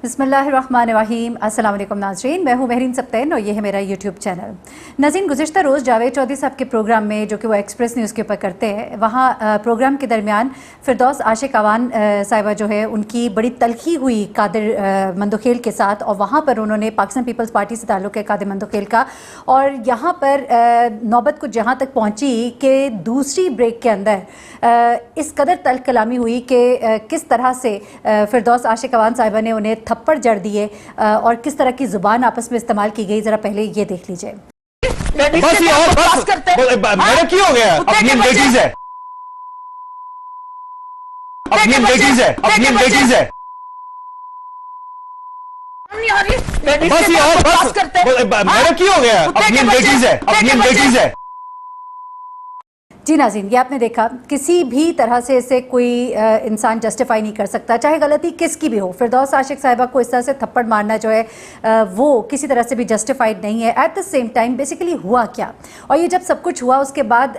बिस्मिल्लाहिर्रहमानिर्रहीम। अस्सलाम वालेकुम नाज़रीन, मैं हूँ महरीन सप्तैन और ये है मेरा यूट्यूब चैनल। नाज़रीन, गुज़िश्ता रोज़ जावेद चौधरी साहब के प्रोग्राम में जो कि वो एक्सप्रेस न्यूज़ के ऊपर करते हैं, वहाँ प्रोग्राम के दरमियान फिरदौस आशिक अवान साहिबा जो है उनकी बड़ी तलखी हुई कादिर मंदोखेल के साथ, और वहाँ पर उन्होंने पाकिस्तान पीपल्स पार्टी से ताल्लुक़ है कादिर मंदोखेल का, और यहाँ पर नौबत कुछ जहाँ तक पहुँची कि दूसरी ब्रेक के अंदर इस कदर तल्ख कलामी हुई कि किस तरह से फिरदौस आशिक अवान साहिबा ने उन्हें थप्पड़ जड़ दिए और किस तरह की ज़ुबान आपस में इस्तेमाल की गई। ज़रा पहले ये देख लीजिए। बस ये और बस मेरा क्यों हो गया? अपनी लेडीज है, अपनी लेडीज है, अपनी लेडीज है। बस ये और बस मेरा क्यों हो गया? अपनी लेडीज है, अपनी लेडीज है। जी नाज़रीन, ये आपने देखा, किसी भी तरह से इसे कोई इंसान जस्टिफाई नहीं कर सकता, चाहे गलती किसकी भी हो। फिरदौस आशिक साहिबा को इस तरह से थप्पड़ मारना जो है वो किसी तरह से भी जस्टिफाइड नहीं है। At the same time basically हुआ क्या, और ये जब सब कुछ हुआ उसके बाद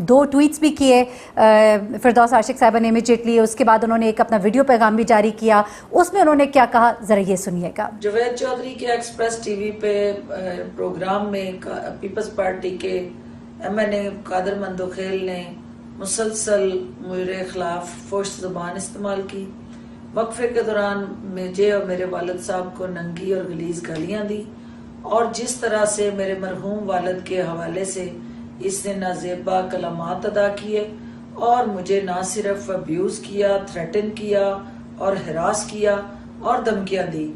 दो ट्वीट्स भी किए फिरदौस आशिक साहिबा ने इमीडिएटली, उसके बाद उन्होंने एक अपना वीडियो पैगाम भी जारी किया। उसमें उन्होंने क्या कहा, ज़रा ये सुनिएगा। जावेद चौधरी के एक्सप्रेस टीवी पे प्रोग्राम में पीपल्स पार्टी के MNA कादिर मंदोखेल ने मुसलसल मेरे खिलाफ फोश ज़ुबान इस्तेमाल की। वक्फे के दौरान मुझे और मेरे वालिद साहब को नंगी और गलीज गालियाँ दी, और जिस तरह से मेरे मरहूम वालिद के हवाले से इसने नाज़ेबा कलामात अदा किए और मुझे ना सिर्फ अब्यूज़ किया, थ्रेटन किया और हरास किया और धमकियाँ दी।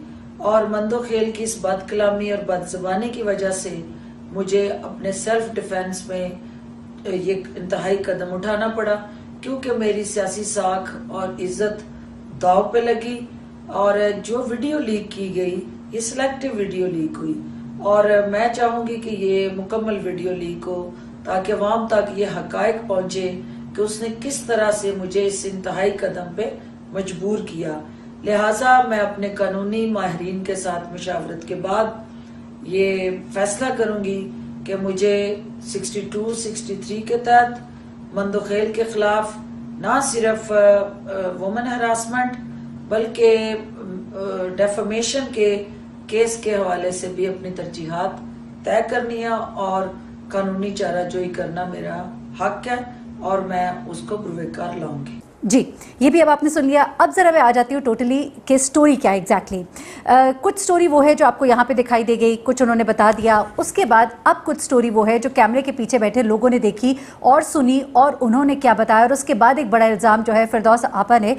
और मंदोखेल की इस बदकलामी और बदज़बानी की वजह से मुझे अपने सेल्फ डिफेंस में ये इंतहाई कदम उठाना पड़ा, क्योंकि मेरी सियासी साख और इज्जत दाव पे लगी। और जो वीडियो लीक की गई ये सिलेक्टिव वीडियो लीक हुई, और मैं चाहूँगी कि ये मुकम्मल वीडियो लीक हो ताकि अवाम तक ये हकायक पहुँचे कि उसने किस तरह से मुझे इस इंतहाई कदम पे मजबूर किया। लिहाजा मैं अपने कानूनी माहिरीन के साथ मशावरत के बाद ये फैसला करूंगी कि मुझे 62-63 के तहत मंदोखेल के खिलाफ ना सिर्फ वुमेन हरासमेंट बल्कि डेफमेशन के केस के हवाले से भी अपनी तरजीहात तय करनी है, और कानूनी चाराजोई करना मेरा हक है और मैं उसको पुरवेकार लाऊंगी। जी, ये भी अब आपने सुन लिया। अब ज़रा मैं आ जाती हूँ टोटली कि स्टोरी क्या एग्जैक्टली। कुछ स्टोरी वो है जो आपको यहाँ पे दिखाई दे गई, कुछ उन्होंने बता दिया। उसके बाद अब कुछ स्टोरी वो है जो कैमरे के पीछे बैठे लोगों ने देखी और सुनी, और उन्होंने क्या बताया। और उसके बाद एक बड़ा इल्ज़ाम जो है फिरदौस आपा ने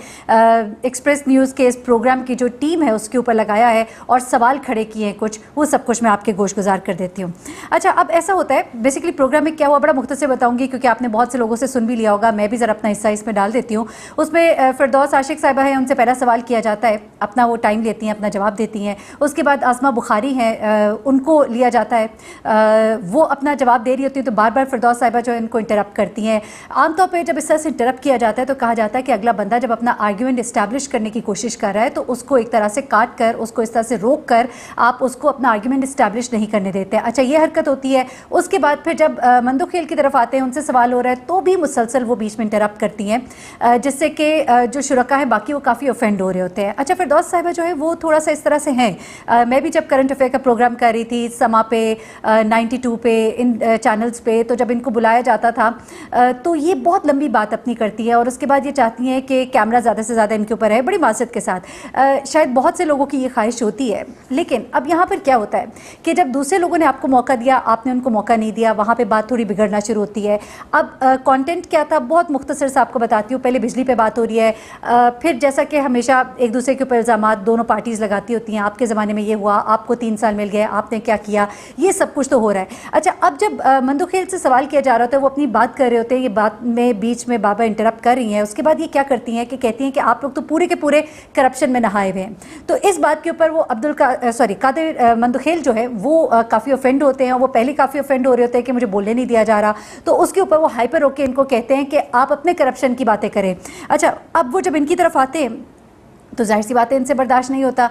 एक्सप्रेस न्यूज़ के इस प्रोग्राम की जो टीम है उसके ऊपर लगाया है, और सवाल खड़े किए हैं कुछ, वो सब कुछ मैं आपके गोश गुजार कर देती हूँ। अच्छा, अब ऐसा होता है बेसिकली प्रोग्राम में क्या हुआ, बड़ा मुख्तसर बताऊँगी क्योंकि आपने बहुत से लोगों से सुन भी लिया होगा। मैं भी ज़रा अपना हिस्सा इसमें डाल देती हूँ। उसमें फिरदौस आशिक साहिबा है, उनसे पहला सवाल किया जाता है, अपना वो टाइम लेती हैं, अपना जवाब देती हैं। उसके बाद आसमा बुखारी हैं, उनको लिया जाता है, वो अपना जवाब दे रही होती है, तो बार बार फिरदौस साहिबा जो है इनको इंटरप्ट करती हैं। आमतौर पर जब इस तरह से इंटरप्ट किया जाता है तो कहा जाता है कि अगला बंदा जब अपना आर्ग्यूमेंट इस्टेब्लिश करने की कोशिश कर रहा है तो उसको एक तरह से काट कर, उसको इस तरह से रोक कर आप उसको अपना आर्ग्यूमेंट इस्टेब्लिश नहीं करने देते। अच्छा, ये हरकत होती है। उसके बाद फिर जब मंदोखेल की तरफ आते हैं, उनसे सवाल हो रहा है, तो भी मुसलसल वो बीच में इंटरप्ट करती हैं, जिससे कि जो शुरका है बाकी वो काफ़ी ऑफेंड हो रहे होते हैं। अच्छा, फिरदौस साहिबा जो है वो थोड़ा सा इस तरह से हैं। मैं भी जब करंट अफेयर का प्रोग्राम कर रही थी समा पे, 92 पे, इन चैनल्स पे, तो जब इनको बुलाया जाता था तो ये बहुत लंबी बात अपनी करती है, और उसके बाद ये चाहती हैं कि कैमरा ज़्यादा से ज़्यादा इनके ऊपर है, बड़ी मासूमियत के साथ। शायद बहुत से लोगों की ये ख्वाहिश होती है, लेकिन अब यहाँ पर क्या होता है कि जब दूसरे लोगों ने आपको मौका दिया, आपने उनको मौका नहीं दिया, वहाँ पर बात थोड़ी बिगड़ना शुरू होती है। अब कॉन्टेंट क्या था, बहुत मुख्तसर से आपको बताती हूँ। पहले बिजली पर बात हो रही है, फिर जैसा कि हमेशा एक दूसरे के ऊपर इल्ज़ामात दोनों पार्टीज़ लगाती होती हैं, आपके ज़माने में ये हुआ, आपको 3 साल मिल गए, आपने क्या किया, ये सब कुछ तो हो रहा है। अच्छा, अब जब मंदोखेल से सवाल किया जा रहा होता है, वो अपनी बात कर रहे होते हैं, ये बात में बीच में बाबा इंटरप्ट कर रही हैं। उसके बाद ये क्या करती हैं कि कहती हैं कि आप लोग तो पूरे के पूरे करप्शन में नहाए हुए हैं। तो इस बात के ऊपर वो कादिर मंदोखेल जो है वो काफ़ी ऑफेंड होते हैं, और वो पहले काफ़ी ऑफेंड हो रहे होते हैं कि मुझे बोलने नहीं दिया जा रहा। तो उसके ऊपर वो हाइपर होकर इनको कहते हैं कि आप अपने करप्शन की बातें करें। अच्छा, अब वो जब इनकी तरफ आते हैं तो जाहिर सी बात है इनसे बर्दाश्त नहीं होता।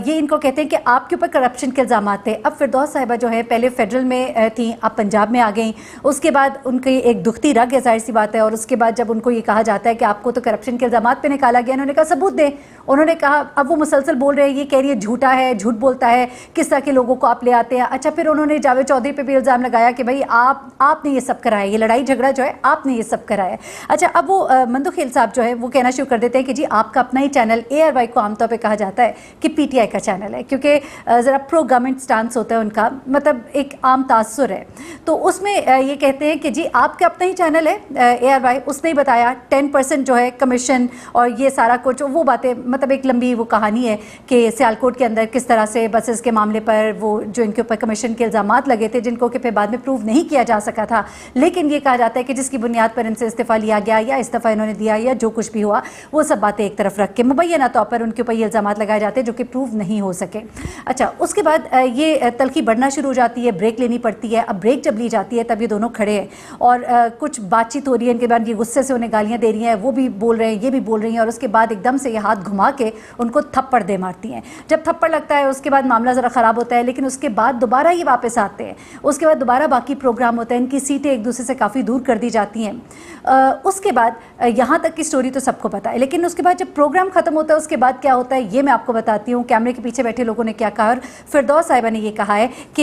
ये इनको कहते हैं कि आपके ऊपर करप्शन के इल्ज़ामात थे। अब फिरदौस साहिबा जो है पहले फेडरल में थी, अब पंजाब में आ गई, उसके बाद उनकी एक दुखती रग है, जाहिर सी बात है, और उसके बाद जब उनको ये कहा जाता है कि आपको तो करप्शन के इल्ज़ामात पे निकाला गया, उन्होंने कहा सबूत दें। उन्होंने कहा, अब वो मुसलसल बोल रहे हैं, ये कह रही है झूठा है, झूठ बोलता है, किस तरह के लोगों को आप ले आते हैं। अच्छा, फिर उन्होंने जावेद चौधरी पे भी इल्ज़ाम लगाया कि भाई आपने ये सब कराया, ये लड़ाई झगड़ा जो है आपने ये सब कराया। अच्छा, अब वो मंदोखेल साहब जो है वो कहना शुरू कर देते हैं कि जी आपका अपना ही चैनल, ARY को आमतौर पे कहा जाता है कि PTI का चैनल है, क्योंकि ज़रा प्रो गवर्नमेंट स्टांस होता है उनका, मतलब एक आम तासुर है। तो उसमें ये कहते हैं कि जी आपका अपना ही चैनल है ARY, उसने ही बताया 10% जो है कमीशन और ये सारा कुछ, वो बातें, मतलब एक लंबी वो कहानी है कि सियालकोट के अंदर किस तरह से बसेस के मामले पर वो जो इनके ऊपर कमीशन के इल्ज़ामात लगे थे, जिनको कि फिर बाद में प्रूव नहीं किया जा सका था, लेकिन ये कहा जाता है कि जिसकी बुनियाद पर इनसे इस्तीफ़ा लिया गया या इस्तीफ़ा इन्होंने दिया या जो कुछ भी हुआ, वो सब बातें एक तरफ रख के मुबैना तौर पर उनके ऊपर ये इल्ज़ामात लगाए जाते हैं जो कि प्रूव नहीं हो सके। अच्छा, उसके बाद ये तलखी बढ़ना शुरू हो जाती है, ब्रेक लेनी पड़ती है। अब ब्रेक जब ली जाती है तब ये दोनों खड़े हैं और कुछ बातचीत हो रही है, इनके बाद ये गुस्से से उन्हें गालियाँ दे रही हैं, वो भी बोल रहे हैं, ये भी बोल रही हैं, और उसके बाद एकदम से ये हाथ घुमा के उनको थप्पड़ दे मारती हैं। जब थप्पड़ लगता है उसके बाद मामला ज़रा ख़राब होता है, लेकिन उसके बाद दोबारा ये वापस आते हैं, उसके बाद दोबारा बाकी प्रोग्राम होता है, इनकी सीटें एक दूसरे से काफ़ी दूर कर दी जाती हैं। उसके बाद यहाँ तक की स्टोरी तो सबको पता है, लेकिन उसके बाद जब प्रोग्राम ख़त्म होता है उसके बाद क्या होता है ये मैं आपको बताती हूँ। कैमरे के पीछे बैठे लोगों ने क्या कहा, और फिरदौस साहिबा ने ये कहा है कि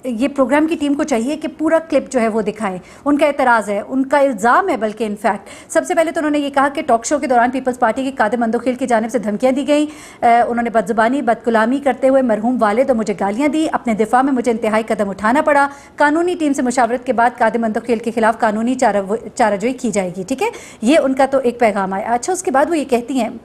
ये प्रोग्राम की टीम को चाहिए कि पूरा क्लिप जो है वो दिखाएं। उनका एतराज़ है, उनका इल्ज़ाम है, बल्कि इनफैक्ट सबसे पहले तो उन्होंने ये कहा कि टॉक शो के दौरान पीपल्स पार्टी के कादिर मंदोखेल की जानिब से धमकियाँ दी गई। उन्होंने बदजुबानी बदकुलामी करते हुए मरहूम वालिद और मुझे गालियाँ दी। अपने दिफा में मुझे इंतहाई कदम उठाना पड़ा। कानूनी टीम से मुशावरत के बाद कादिर मंदोखेल के खिलाफ कानूनी चाराजोई की जाएगी। ठीक है, ये उनका तो एक पैगाम आया। अच्छा, उसके बाद वो ये कहती हैं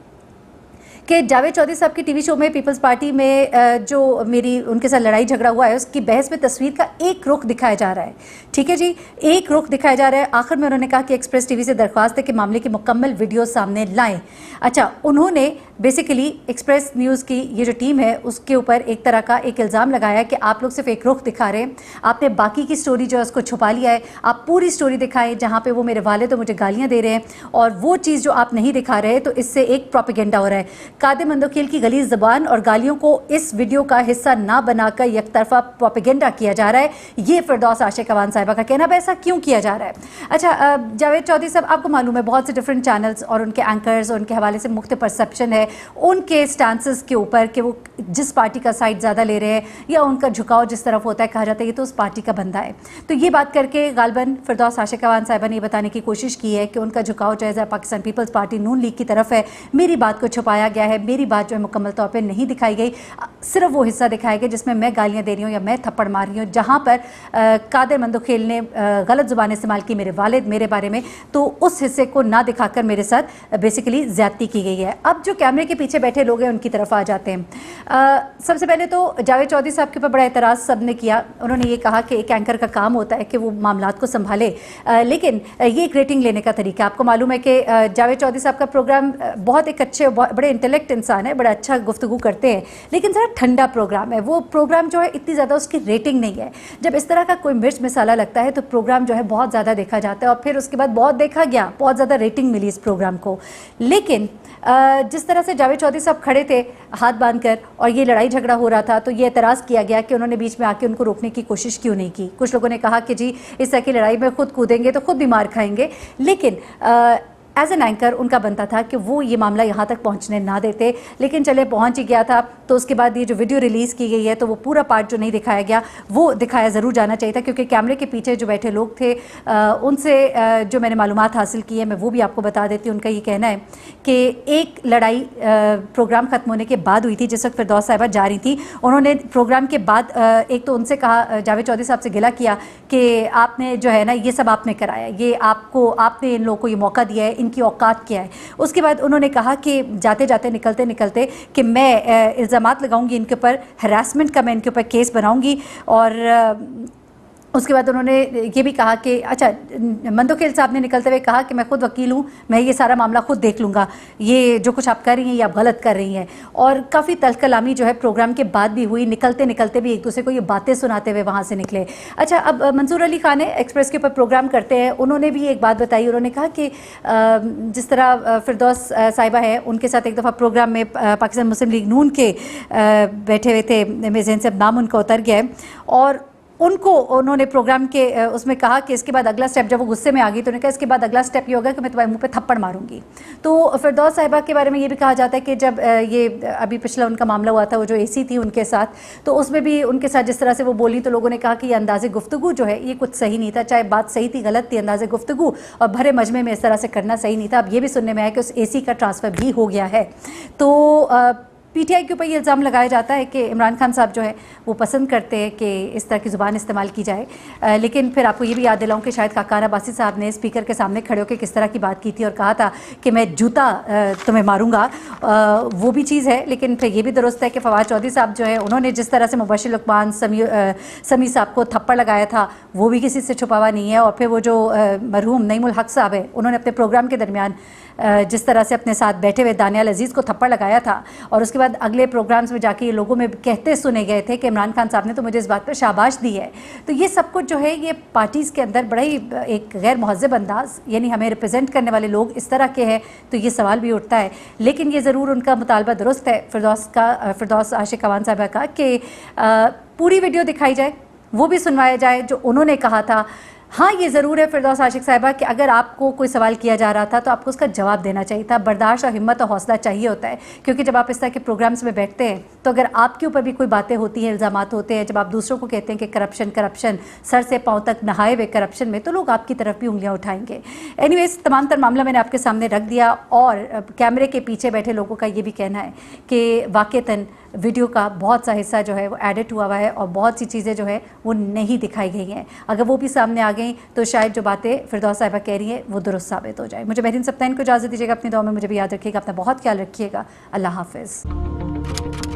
कि जावेद चौधरी साहब की टीवी शो में पीपल्स पार्टी में जो मेरी उनके साथ लड़ाई झगड़ा हुआ है उसकी बहस में तस्वीर का एक रुख दिखाया जा रहा है। ठीक है जी, एक रुख दिखाया जा रहा है। आखिर में उन्होंने कहा कि एक्सप्रेस टीवी से दरख्वास्त है कि मामले की मुकम्मल वीडियो सामने लाएं। अच्छा, उन्होंने बेसिकली एक्सप्रेस न्यूज़ की ये जो टीम है उसके ऊपर एक तरह का एक इल्ज़ाम लगाया कि आप लोग सिर्फ एक रुख दिखा रहे हैं, आपने बाकी की स्टोरी जो है उसको छुपा लिया है। आप पूरी स्टोरी दिखाएं जहाँ पे वो मेरे वालिद तो मुझे गालियाँ दे रहे हैं, और वो चीज़ जो आप नहीं दिखा रहे तो इससे एक प्रोपेगेंडा हो रहा है। कादिर मंदोखेल की गलीज़ ज़बान और गालियों को इस वीडियो का हिस्सा ना बनाकर एक तरफा प्रोपेगेंडा किया जा रहा है, ये फिरदौस आशिक अवान साहिबा का कहना है। ऐसा क्यों किया जा रहा है? अच्छा, जावेद चौधरी साहब, आपको मालूम है बहुत से डिफरेंट चैनल्स और उनके एंकर्स और उनके हवाले से मुख्तलिफ परसेप्शन है उनके स्टांसेस के ऊपर कि वो जिस पार्टी का साइड ज़्यादा ले रहे हैं या उनका झुकाव जिस तरफ होता है, कहा जाता है ये तो उस पार्टी का बंदा है। तो ये बात करके गालबन फिरदौस आशिक अवान साहिबा ने ये बताने की कोशिश की है कि उनका झुकाव जो है पाकिस्तान पीपल्स पार्टी नून लीग की तरफ है। मेरी बात को छुपाया गया है, मेरी बात जो है मुकम्मल तौर पे नहीं दिखाई गई, सिर्फ वो हिस्सा दिखाया गया जिसमें मैं गालियाँ दे रही हूँ या मैं थप्पड़ मार रही हूँ, जहाँ पर कादिर मंदोखेल ने गलत ज़ुबान इस्तेमाल की मेरे वालिद मेरे बारे में, तो उस हिस्से को ना दिखाकर मेरे साथ बेसिकली ज़्यादती की गई है। अब जो कैमरे के पीछे बैठे लोग हैं उनकी तरफ आ जाते हैं। सबसे पहले तो जावेद चौधरी साहब के ऊपर बड़ा एतराज़ सब ने किया। उन्होंने ये कहा कि एक एंकर का काम होता है कि वो मामलात को संभाले, लेकिन ये एक रेटिंग लेने का तरीका। आपको मालूम है कि जावेद चौधरी साहब का प्रोग्राम बहुत एक अच्छे बड़े इंटेलेक्ट इंसान है, बड़ा अच्छा गुफ्तगू करते हैं, लेकिन ज़रा ठंडा प्रोग्राम है। वो प्रोग्राम जो है इतनी ज़्यादा उसकी रेटिंग नहीं है। जब इस तरह का कोई मिर्च मसाला लगता है तो प्रोग्राम जो है बहुत ज़्यादा देखा जाता है, और फिर उसके बाद बहुत देखा गया, बहुत ज़्यादा रेटिंग मिली इस प्रोग्राम को। लेकिन जिस तरह से जावेद चौधरी साहब खड़े थे हाथ बांधकर और ये लड़ाई झगड़ा हो रहा था, तो ये एतराज़ किया गया कि उन्होंने बीच में आके उनको रोकने की कोशिश क्यों नहीं की। कुछ लोगों ने कहा कि जी इस तरह की लड़ाई में खुद कूदेंगे तो खुद भी मार खाएंगे, लेकिन एज एन एंकर उनका बनता था कि वो ये मामला यहाँ तक पहुँचने ना देते, लेकिन चले पहुँच ही गया था। तो उसके बाद ये जो वीडियो रिलीज़ की गई है तो वो पूरा पार्ट जो नहीं दिखाया गया वो दिखाया ज़रूर जाना चाहिए था, क्योंकि कैमरे के पीछे जो बैठे लोग थे उनसे जो मैंने मालूमात हासिल की है मैं वो भी आपको बता देती हूँ। उनका ये कहना है कि एक लड़ाई प्रोग्राम ख़त्म होने के बाद हुई थी, जिस वक्त फिरदौस साहिबा जा रही थी। उन्होंने प्रोग्राम के बाद एक तो उनसे कहा, जावेद चौधरी साहब से गिला किया कि आपने जो है ना ये सब आपने कराया, ये आपने इन लोगों को ये मौका दिया है, इनकी औकात क्या है। उसके बाद उन्होंने कहा कि जाते जाते निकलते निकलते कि मैं इल्ज़ामात लगाऊंगी इनके ऊपर, हरासमेंट का मैं इनके ऊपर केस बनाऊंगी, और उसके बाद उन्होंने ये भी कहा कि अच्छा, मंदोखेल साहब ने निकलते हुए कहा कि मैं खुद वकील हूँ, मैं ये सारा मामला खुद देख लूँगा, ये जो कुछ आप कर रही हैं ये आप गलत कर रही हैं। और काफ़ी तलकलामी जो है प्रोग्राम के बाद भी हुई, निकलते निकलते भी एक दूसरे को ये बातें सुनाते हुए वहाँ से निकले। अच्छा, अब मंसूर अली खान है, एक्सप्रेस के ऊपर प्रोग्राम करते हैं, उन्होंने भी एक बात बताई। उन्होंने कहा कि जिस तरह फिरदौस साहिबा है, उनके साथ एक दफ़ा प्रोग्राम में पाकिस्तान मुस्लिम लीग नून के बैठे हुए थे, मेज़ेन से अब नाम उनका उतर गया है, और उनको उन्होंने प्रोग्राम के उसमें कहा कि इसके बाद अगला स्टेप, जब वो गुस्से में आ गई तो उन्होंने कहा इसके बाद अगला स्टेप ये होगा कि मैं तुम्हारे मुंह पे थप्पड़ मारूंगी। तो फिरदौस साहिबा के बारे में ये भी कहा जाता है कि जब ये अभी पिछला उनका मामला हुआ था, वो जो एसी थी उनके साथ, तो उसमें भी उनके साथ जिस तरह से वो बोली तो लोगों ने कहा कि ये अंदाज़े गुफ्तगू जो है ये कुछ सही नहीं था, चाहे बात सही थी गलत थी, अंदाज़े गुफ्तगू और भरे मजमे में इस तरह से करना सही नहीं था। अब ये भी सुनने में आया कि उस एसी का ट्रांसफ़र भी हो गया है। तो पीटीआई के ऊपर ये इल्ज़ाम लगाया जाता है कि इमरान खान साहब जो है वो पसंद करते हैं कि इस तरह की ज़ुबान इस्तेमाल की जाए। लेकिन फिर आपको ये भी याद दिलाऊं कि शायद काकान अब्बासी साहब ने स्पीकर के सामने खड़े होकर किस तरह की बात की थी और कहा था कि मैं जूता तुम्हें मारूंगा, वो भी चीज़ है। लेकिन फिर ये भी दुरुस्त है कि फवाद चौधरी साहब जो है उन्होंने जिस तरह से मुबशिर लुकमान समी साहब को थप्पड़ लगाया था वो भी किसी से छुपा हुआ नहीं है। और फिर वो जो मरहूम नईमुल हक साहब है, उन्होंने अपने प्रोग्राम के दरमियान जिस तरह से अपने साथ बैठे हुए दानियाल अजीज़ को थप्पड़ लगाया था और उसके बाद अगले प्रोग्राम्स में जाके ये लोगों में कहते सुने गए थे कि इमरान खान साहब ने तो मुझे इस बात पर शाबाश दी है। तो ये सब कुछ जो है ये पार्टीज़ के अंदर बड़ा ही एक गैर महज़ब अंदाज़, यानी हमें रिप्रेजेंट करने वाले लोग इस तरह के हैं, तो ये सवाल भी उठता है। लेकिन ये ज़रूर उनका मुतालबा दुरुस्त है फिरदौस आशिक अवान साहबा का कि पूरी वीडियो दिखाई जाए, वो भी सुनवाया जाए जो उन्होंने कहा था। हाँ, ये ज़रूर है फिरदौस आशिक साहिबा कि अगर आपको कोई सवाल किया जा रहा था तो आपको उसका जवाब देना चाहिए था। बर्दाश्त और हिम्मत और हौसला चाहिए होता है, क्योंकि जब आप इस तरह के प्रोग्राम्स में बैठते हैं तो अगर आपके ऊपर भी कोई बातें होती हैं, इल्ज़ामात होते हैं, जब आप दूसरों को कहते हैं कि करप्शन सर से पाँव तक नहाए हुए करप्शन में, तो लोग आपकी तरफ भी उंगलियाँ उठाएंगे। एनीवेज, तमाम तर मामला मैंने आपके सामने रख दिया और कैमरे के पीछे बैठे लोगों का ये भी कहना है कि वाक़तन वीडियो का बहुत सा हिस्सा जो है वो एडिट हुआ है और बहुत सी चीज़ें जो है वो नहीं दिखाई गई हैं। अगर वो भी सामने आ गई तो शायद जो बातें फिरदौस साहिबा कह रही हैं वो दुरुस्त साबित हो जाए। मुझे महरीन सप्ताइन को इजाज़त दीजिएगा, अपनी दुआ में मुझे भी याद रखिएगा, अपना बहुत ख्याल रखिएगा। अल्लाह हाफ़िज़।